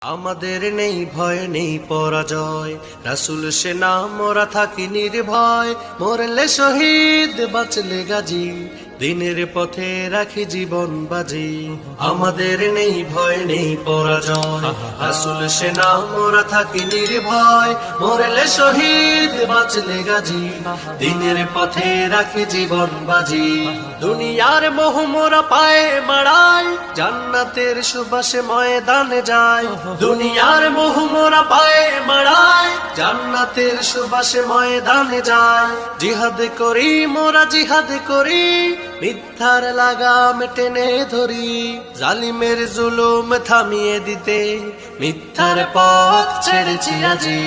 আমাদের নেই ভয় নেই পরাজয়, রাসূল সেনা মোরা থাকি নির্ভয়। মরলে শহীদ বাঁচলে গাজী, দিনের পথে রাখি জীবন বাজি। আমাদের নেই ভয় নেই পরাজয়, রাসূল সেনা মোরা থাকি নির্ভয়। মরলে শহীদ বাঁচলে গাজী, দিনের পথে রাখি জীবন বাজি। দুনিয়ার মোহ মোরা পায়ে মাড়াই, জান্নাতের সুবাসে ময়দানে যায়। দুনিয়ার মোহ মোরা পায়ে মাড়াই, জান্নাতের সুবাসে ময়দানে যায়। জিহাদ করি মোরা জিহাদ করি, মিথ্যার লাগাম টেনে ধরি। জালিমের জুলুম থামিয়ে দিতে মিথ্যার পথ ছেড়েছি আজি।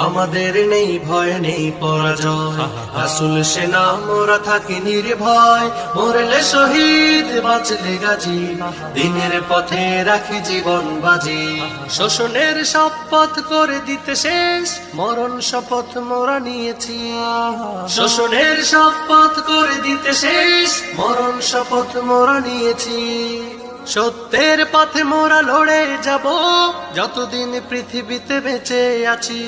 আমাদের নেই ভয় নেই পরাজয়, রাসূল সেনা মোরা থাকি নির্ভয়। মরলে শহীদ বাঁচলে গাজী, দিনের পথে রাখি জীবন বাজি। শোষণের শপথ করে দিতে শেষ, মরণ শপথ মোরা নিয়েছি। শোষণের শপথ করে দিতে শেষ, মরণ শপথ মোরা নিয়েছি। সত্যের পথে মোরা লড়ে যাব, যতদিন পৃথিবীতে বেঁচে আছি।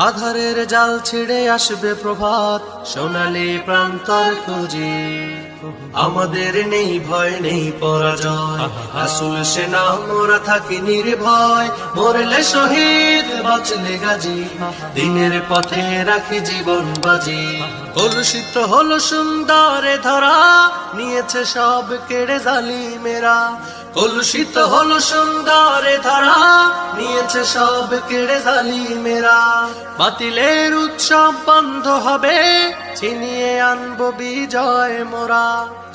আধারের জাল ছিঁড়ে আসবে প্রভাত, সোনালী প্রান্তর খুঁজি। আমাদের নেই ভয় নেই পরাজয়, রাসূল সেনা মোরা থাকি নির্ভয়। মরলে শহীদ বাঁচলে গাজী, দিনের পথে রাখি জীবন বাজি। কলুষিত হলো সুন্দরে ধরা, নিয়েছে সব কেড়ে জালিমেরা। কলুষিত হলো সুন্দরে ধরা, নিয়েছে সব কেড়ে জালিমেরা। বাতিলের উৎসব বন্ধ হবে, ছিনিয়ে আনবো বিজয় মোরা।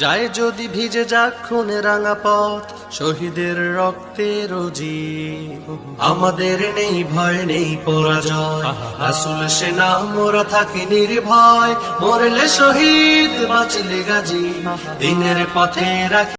যায় যদি ভিজে যাক খুনে রাঙা পথ, শহীদের রক্তে রোজি। আমাদের নেই ভয় নেই পরাজয়, রাসূল সেনা মোরা থাকি নির্ভয়। মরলে শহীদ বাঁচলে গাজী, দিনের পথে রাখি